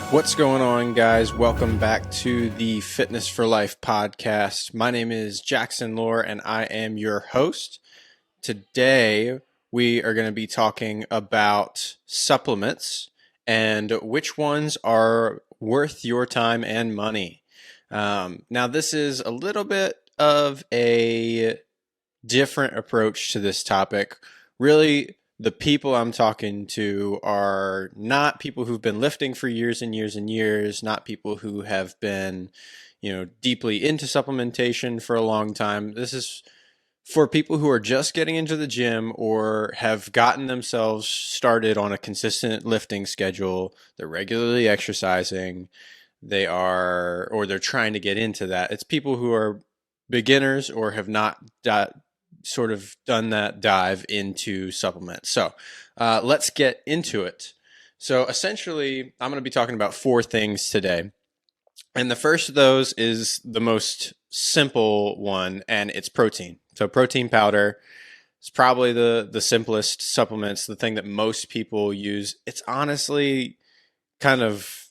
What's going on, guys? Welcome back to the Fitness for Life podcast. My name is Jackson Lohr, and I am your host. Today, we are going to be talking about supplements and which ones are worth your time and money. Now, this is a little bit of a different approach to this topic. Really, the people I'm talking to are not people who've been lifting for years and years and years, not people who have been, deeply into supplementation for a long time. This is for people who are just getting into the gym or have gotten themselves started on a consistent lifting schedule. They're regularly exercising. They're trying to get into that. It's people who are beginners or have not sort of done that dive into supplements. So let's get into it. So essentially, I'm going to be talking about 4 things today. And the first of those is the most simple one, and it's protein. So protein powder is probably the simplest supplements, the thing that most people use. It's honestly kind of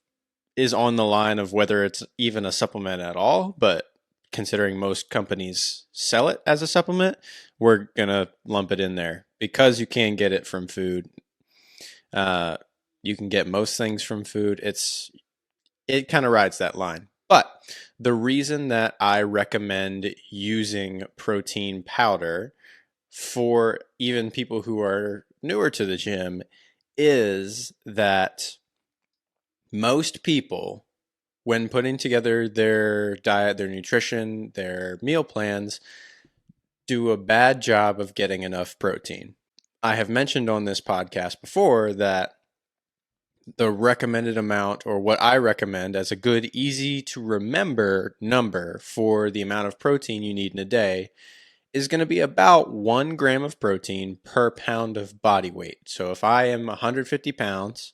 is on the line of whether it's even a supplement at all, but considering most companies sell it as a supplement, we're going to lump it in there because you can get it from food. You can get most things from food. It kind of rides that line. But the reason that I recommend using protein powder for even people who are newer to the gym is that most people, when putting together their diet, their nutrition, their meal plans, do a bad job of getting enough protein. I have mentioned on this podcast before that the recommended amount, or what I recommend as a good, easy to remember number for the amount of protein you need in a day, is going to be about 1 gram of protein per pound of body weight. So if I am 150 pounds,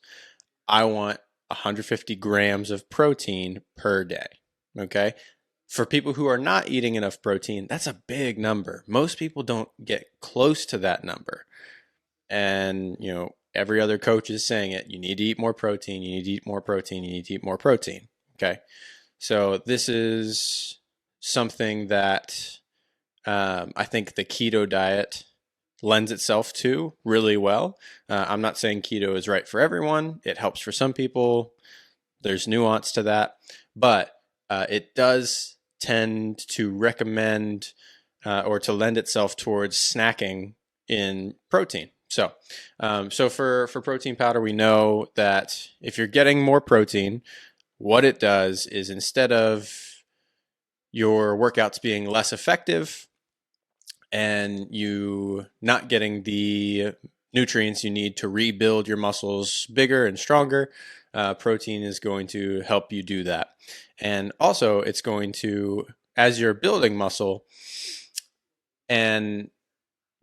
I want 150 grams of protein per day. Okay. For people who are not eating enough protein, that's a big number. Most people don't get close to that number. And, every other coach is saying it. You need to eat more protein. You need to eat more protein. You need to eat more protein. Okay. So this is something that I think the keto diet lends itself to really well. I'm not saying keto is right for everyone. It helps for some people. There's nuance to that. But it does tend to recommend or to lend itself towards snacking in protein. So for protein powder, we know that if you're getting more protein, what it does is instead of your workouts being less effective and you not getting the nutrients you need to rebuild your muscles bigger and stronger, protein is going to help you do that. And also it's going to, as you're building muscle and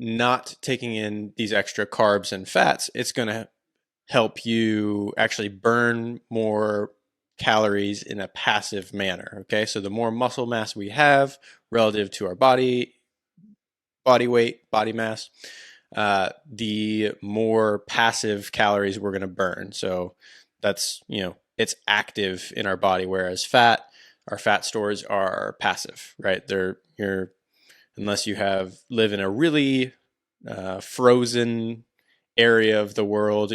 not taking in these extra carbs and fats, it's going to help you actually burn more calories in a passive manner. Okay, so the more muscle mass we have relative to our body weight, body mass, the more passive calories we're going to burn. So that's, it's active in our body, whereas our fat stores are passive, right? Unless you live in a really frozen area of the world,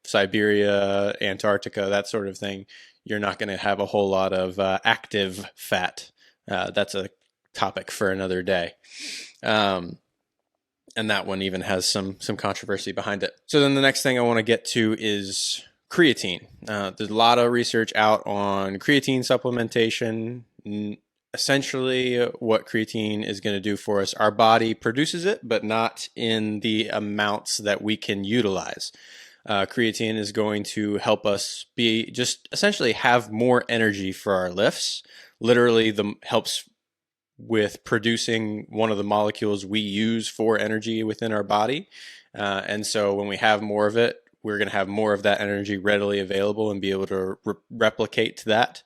Siberia, Antarctica, that sort of thing, you're not going to have a whole lot of active fat. That's a topic for another day. And that one even has some controversy behind it. So then the next thing I want to get to is creatine. There's a lot of research out on creatine supplementation. Essentially, what creatine is going to do for us, our body produces it, but not in the amounts that we can utilize. Creatine is going to help us essentially have more energy for our lifts. Literally, helps with producing one of the molecules we use for energy within our body. And so when we have more of it, we're going to have more of that energy readily available and be able to replicate that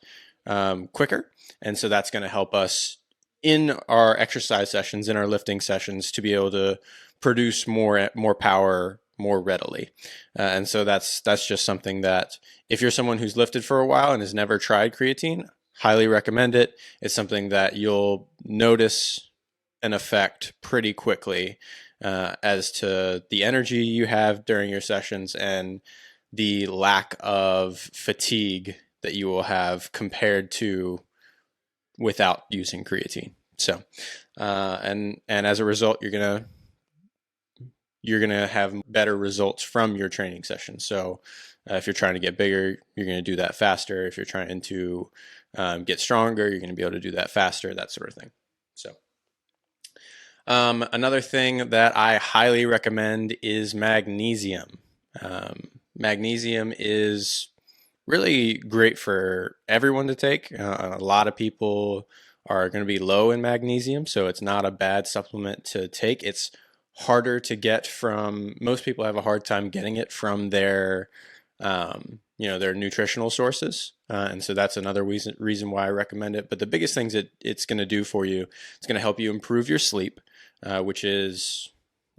quicker. And so that's going to help us in our exercise sessions, in our lifting sessions, to be able to produce more power more readily. And so that's just something that if you're someone who's lifted for a while and has never tried creatine, highly recommend it. It's something that you'll notice an effect pretty quickly as to the energy you have during your sessions and the lack of fatigue that you will have compared to without using creatine. So, and as a result, you're gonna have better results from your training session. So, if you're trying to get bigger, you're gonna do that faster. If you're trying to get stronger, you're gonna be able to do that faster. That sort of thing. So, another thing that I highly recommend is magnesium. Magnesium is really great for everyone to take. A lot of people are going to be low in magnesium, so it's not a bad supplement to take. It's harder to get from, most people have a hard time getting it from their, their nutritional sources. And so that's another reason why I recommend it. But the biggest things it's going to do for you, it's going to help you improve your sleep, which is,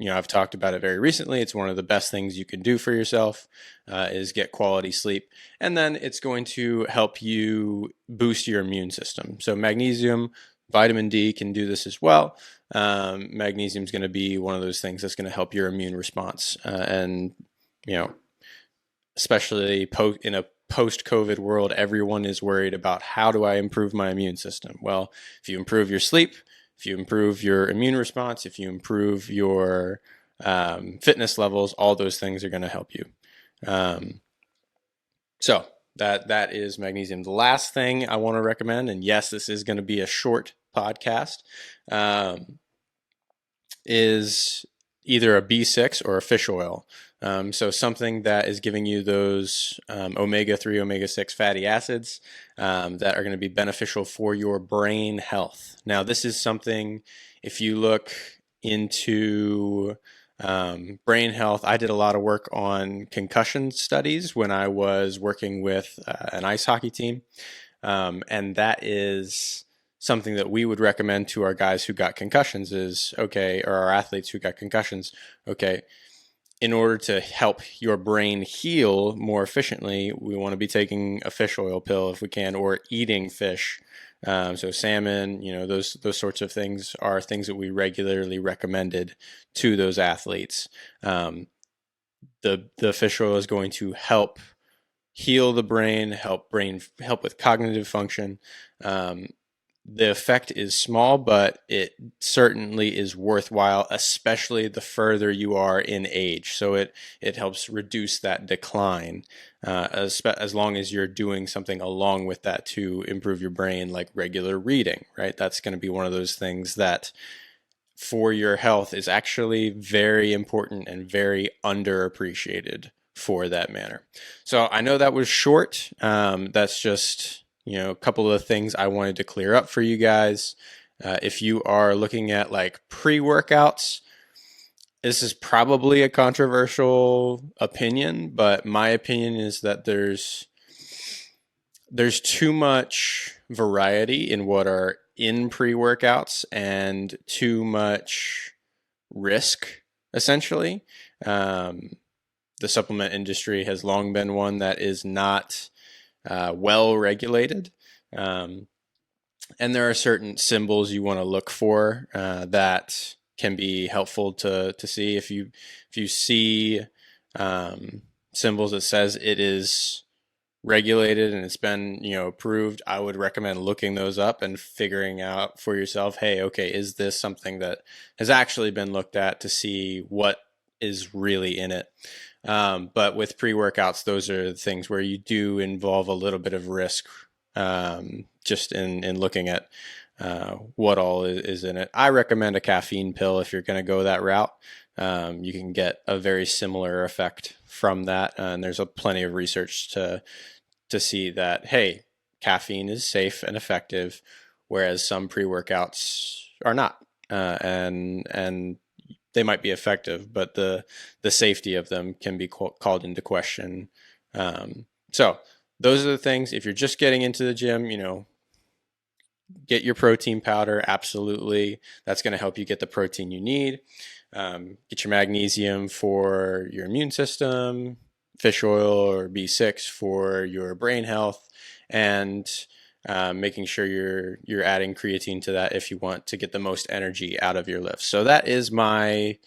I've talked about it very recently. It's one of the best things you can do for yourself is get quality sleep. And then it's going to help you boost your immune system. So magnesium, vitamin D can do this as well. Magnesium is going to be one of those things that's going to help your immune response. And, especially in a post-COVID world, everyone is worried about how do I improve my immune system? Well, if you improve your sleep, if you improve your immune response, if you improve your fitness levels, all those things are going to help you. So that is magnesium. The last thing I want to recommend, and yes, this is going to be a short podcast, is either a B6 or a fish oil. So something that is giving you those omega-3, omega-6 fatty acids that are going to be beneficial for your brain health. Now, this is something, if you look into brain health, I did a lot of work on concussion studies when I was working with an ice hockey team. And that is something that we would recommend to our guys who got concussions is, okay, or our athletes who got concussions, okay, in order to help your brain heal more efficiently, we want to be taking a fish oil pill if we can, or eating fish. So salmon, those sorts of things are things that we regularly recommended to those athletes. The fish oil is going to help heal the brain, help with cognitive function. The effect is small, but it certainly is worthwhile, especially the further you are in age. So it helps reduce that decline as long as you're doing something along with that to improve your brain, like regular reading, right? That's going to be one of those things that for your health is actually very important and very underappreciated for that matter. So I know that was short. That's just a couple of things I wanted to clear up for you guys. If you are looking at like pre-workouts, this is probably a controversial opinion, but my opinion is that there's too much variety in what are in pre-workouts and too much risk, essentially. The supplement industry has long been one that is not well regulated. And there are certain symbols you want to look for that can be helpful to see. If you see symbols that says it is regulated and it's been approved, I would recommend looking those up and figuring out for yourself, hey, okay, is this something that has actually been looked at to see what is really in it? But with pre-workouts, those are the things where you do involve a little bit of risk just in looking at what all is in it. I recommend a caffeine pill if you're going to go that route. You can get a very similar effect from that, and there's plenty of research to see that, hey, caffeine is safe and effective, whereas some pre-workouts are not, and they might be effective, but the safety of them can be called into question. So those are the things. If you're just getting into the gym, get your protein powder. Absolutely. That's going to help you get the protein you need. Get your magnesium for your immune system, fish oil or B6 for your brain health, and making sure you're adding creatine to that if you want to get the most energy out of your lifts. So that is my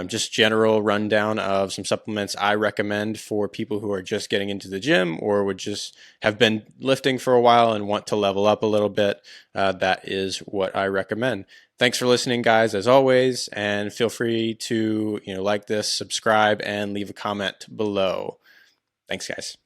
just general rundown of some supplements I recommend for people who are just getting into the gym or would just have been lifting for a while and want to level up a little bit. That is what I recommend. Thanks for listening, guys, as always, and feel free to like this, subscribe, and leave a comment below. Thanks, guys.